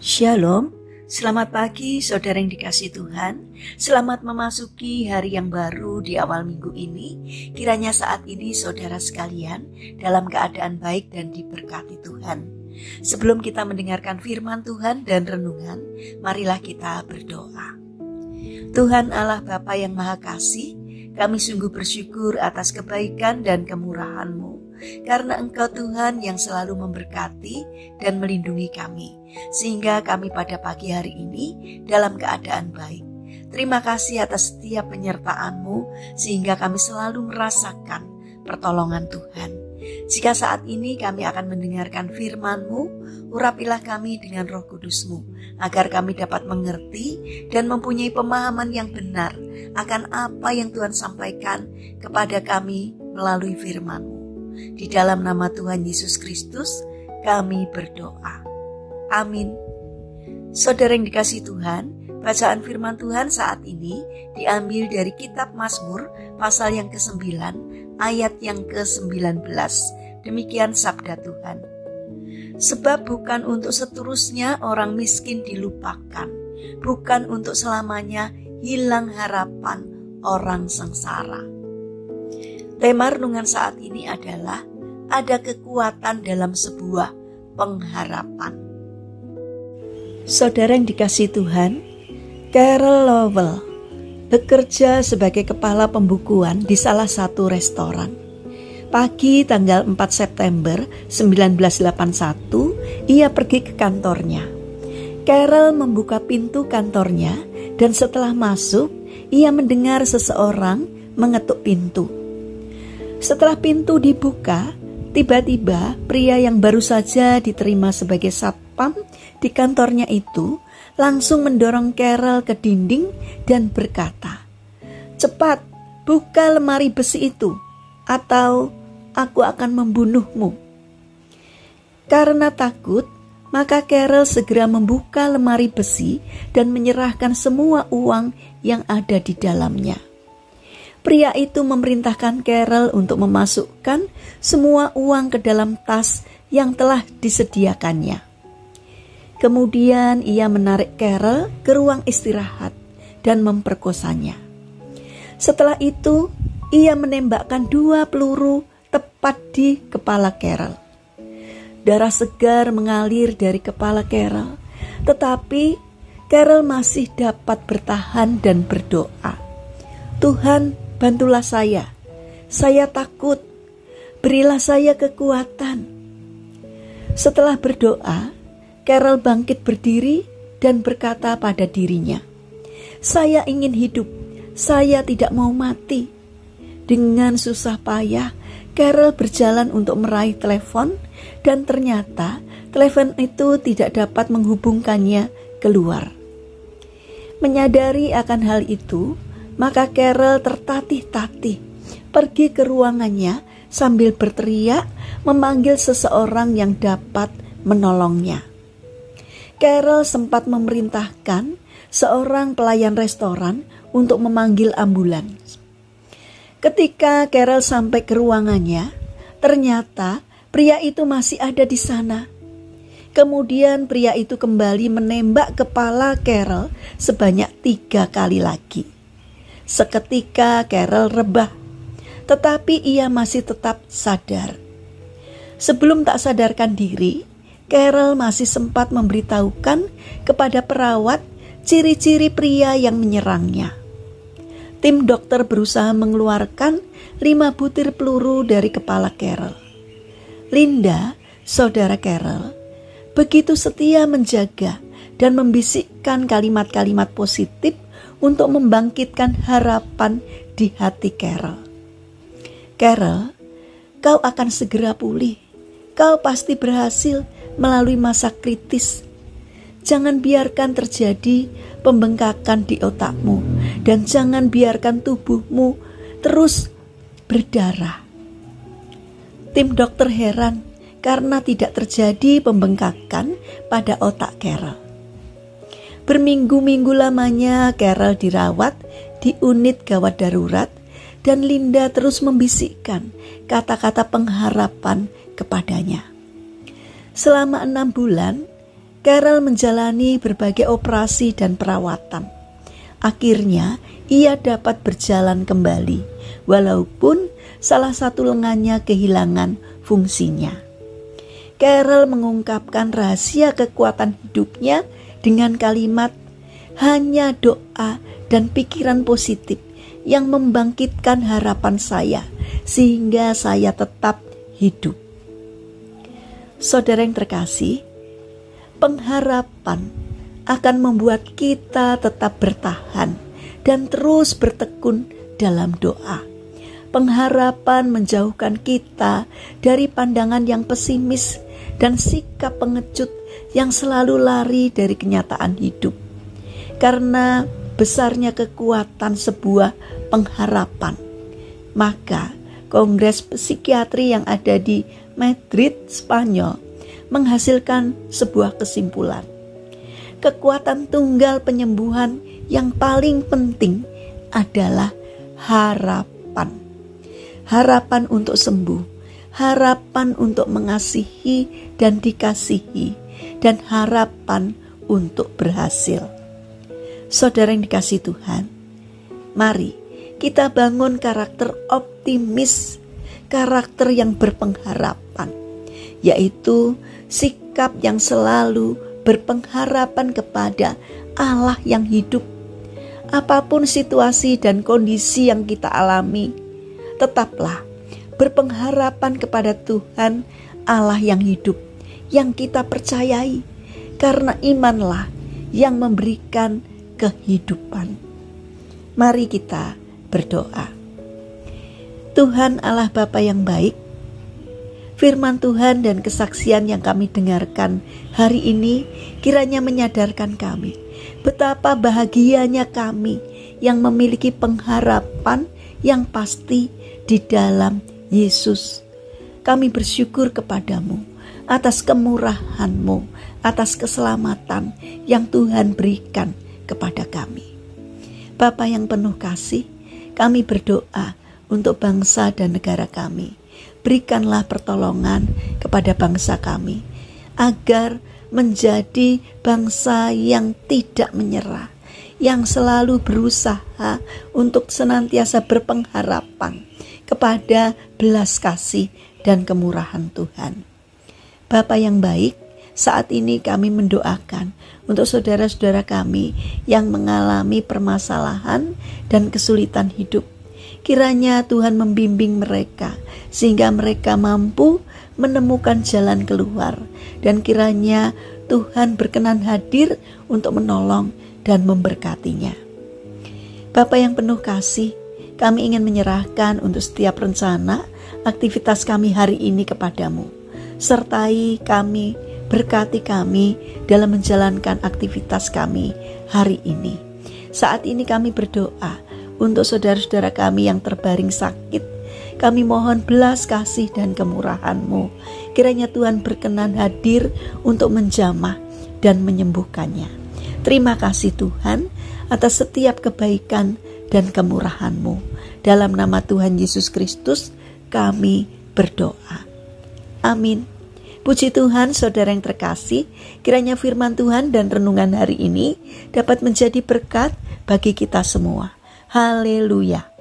Shalom, selamat pagi saudara yang dikasihi Tuhan. Selamat memasuki hari yang baru di awal minggu ini. Kiranya saat ini saudara sekalian dalam keadaan baik dan diberkati Tuhan. Sebelum kita mendengarkan firman Tuhan dan renungan, marilah kita berdoa. Tuhan Allah Bapa yang Maha Kasih, kami sungguh bersyukur atas kebaikan dan kemurahan-Mu. Karena Engkau Tuhan yang selalu memberkati dan melindungi kami, sehingga kami pada pagi hari ini dalam keadaan baik. Terima kasih atas setiap penyertaan-Mu, sehingga kami selalu merasakan pertolongan Tuhan. Jika saat ini kami akan mendengarkan firman-Mu, urapilah kami dengan Roh Kudus-Mu, agar kami dapat mengerti dan mempunyai pemahaman yang benar akan apa yang Tuhan sampaikan kepada kami melalui firman-Mu. Di dalam nama Tuhan Yesus Kristus kami berdoa. Amin. Saudara yang dikasihi Tuhan, bacaan firman Tuhan saat ini diambil dari kitab Mazmur pasal yang ke-9 ayat yang ke-19. Demikian sabda Tuhan. Sebab bukan untuk seterusnya orang miskin dilupakan, bukan untuk selamanya hilang harapan orang sengsara. Tema renungan saat ini adalah ada kekuatan dalam sebuah pengharapan. Saudara yang dikasihi Tuhan, Carol Lowell bekerja sebagai kepala pembukuan di salah satu restoran. Pagi tanggal 4 September 1981, ia pergi ke kantornya. Carol membuka pintu kantornya dan setelah masuk, ia mendengar seseorang mengetuk pintu. Setelah pintu dibuka, tiba-tiba pria yang baru saja diterima sebagai satpam di kantornya itu langsung mendorong Carol ke dinding dan berkata, "Cepat, buka lemari besi itu, atau aku akan membunuhmu." Karena takut, maka Carol segera membuka lemari besi dan menyerahkan semua uang yang ada di dalamnya. Pria itu memerintahkan Carol untuk memasukkan semua uang ke dalam tas yang telah disediakannya. Kemudian ia menarik Carol ke ruang istirahat dan memperkosanya. Setelah itu, ia menembakkan 2 peluru tepat di kepala Carol. Darah segar mengalir dari kepala Carol, tetapi Carol masih dapat bertahan dan berdoa. "Tuhan, bantulah saya takut, berilah saya kekuatan." Setelah berdoa, Carol bangkit berdiri dan berkata pada dirinya, "Saya ingin hidup, saya tidak mau mati." Dengan susah payah, Carol berjalan untuk meraih telepon dan ternyata telepon itu tidak dapat menghubungkannya keluar. Menyadari akan hal itu, maka Carol tertatih-tatih pergi ke ruangannya sambil berteriak memanggil seseorang yang dapat menolongnya. Carol sempat memerintahkan seorang pelayan restoran untuk memanggil ambulans. Ketika Carol sampai ke ruangannya, ternyata pria itu masih ada di sana. Kemudian pria itu kembali menembak kepala Carol sebanyak 3 kali lagi. Seketika Carol rebah, tetapi ia masih tetap sadar. Sebelum tak sadarkan diri, Carol masih sempat memberitahukan kepada perawat ciri-ciri pria yang menyerangnya. Tim dokter berusaha mengeluarkan 5 butir peluru dari kepala Carol. Linda, saudara Carol, begitu setia menjaga dan membisikkan kalimat-kalimat positif untuk membangkitkan harapan di hati Carol. "Carol, kau akan segera pulih. Kau pasti berhasil melalui masa kritis. Jangan biarkan terjadi pembengkakan di otakmu dan jangan biarkan tubuhmu terus berdarah." Tim dokter heran karena tidak terjadi pembengkakan pada otak Carol. Berminggu-minggu lamanya Carol dirawat di unit gawat darurat dan Linda terus membisikkan kata-kata pengharapan kepadanya. Selama 6 bulan, Carol menjalani berbagai operasi dan perawatan. Akhirnya ia dapat berjalan kembali, walaupun salah satu lengannya kehilangan fungsinya. Carol mengungkapkan rahasia kekuatan hidupnya dengan kalimat, "Hanya doa dan pikiran positif yang membangkitkan harapan saya, sehingga saya tetap hidup." Saudara yang terkasih, pengharapan akan membuat kita tetap bertahan dan terus bertekun dalam doa. Pengharapan menjauhkan kita dari pandangan yang pesimis dan sikap pengecut yang selalu lari dari kenyataan hidup. Karena besarnya kekuatan sebuah pengharapan, maka Kongres Psikiatri yang ada di Madrid, Spanyol menghasilkan sebuah kesimpulan. Kekuatan tunggal penyembuhan yang paling penting adalah harapan. Harapan untuk sembuh, harapan untuk mengasihi dan dikasihi, dan harapan untuk berhasil. Saudara yang dikasihi Tuhan, mari kita bangun karakter optimis, karakter yang berpengharapan, yaitu sikap yang selalu berpengharapan kepada Allah yang hidup. Apapun situasi dan kondisi yang kita alami, tetaplah berpengharapan kepada Tuhan Allah yang hidup, yang kita percayai, karena imanlah yang memberikan kehidupan. Mari kita berdoa. Tuhan Allah Bapa yang baik, firman Tuhan dan kesaksian yang kami dengarkan hari ini kiranya menyadarkan kami betapa bahagianya kami yang memiliki pengharapan yang pasti di dalam Yesus. Kami bersyukur kepadamu atas kemurahan-Mu, atas keselamatan yang Tuhan berikan kepada kami. Bapa yang penuh kasih, kami berdoa untuk bangsa dan negara kami. Berikanlah pertolongan kepada bangsa kami, agar menjadi bangsa yang tidak menyerah, yang selalu berusaha untuk senantiasa berpengharapan kepada belas kasih dan kemurahan Tuhan. Bapa yang baik, saat ini kami mendoakan untuk saudara-saudara kami yang mengalami permasalahan dan kesulitan hidup. Kiranya Tuhan membimbing mereka sehingga mereka mampu menemukan jalan keluar, dan kiranya Tuhan berkenan hadir untuk menolong dan memberkatinya. Bapa yang penuh kasih, kami ingin menyerahkan untuk setiap rencana aktivitas kami hari ini kepadamu. Sertai kami, berkati kami dalam menjalankan aktivitas kami hari ini. Saat ini kami berdoa untuk saudara-saudara kami yang terbaring sakit. Kami mohon belas kasih dan kemurahan-Mu. Kiranya Tuhan berkenan hadir untuk menjamah dan menyembuhkannya. Terima kasih Tuhan atas setiap kebaikan dan kemurahan-Mu. Dalam nama Tuhan Yesus Kristus kami berdoa. Amin. Puji Tuhan, saudara yang terkasih, kiranya firman Tuhan dan renungan hari ini dapat menjadi berkat bagi kita semua. Haleluya.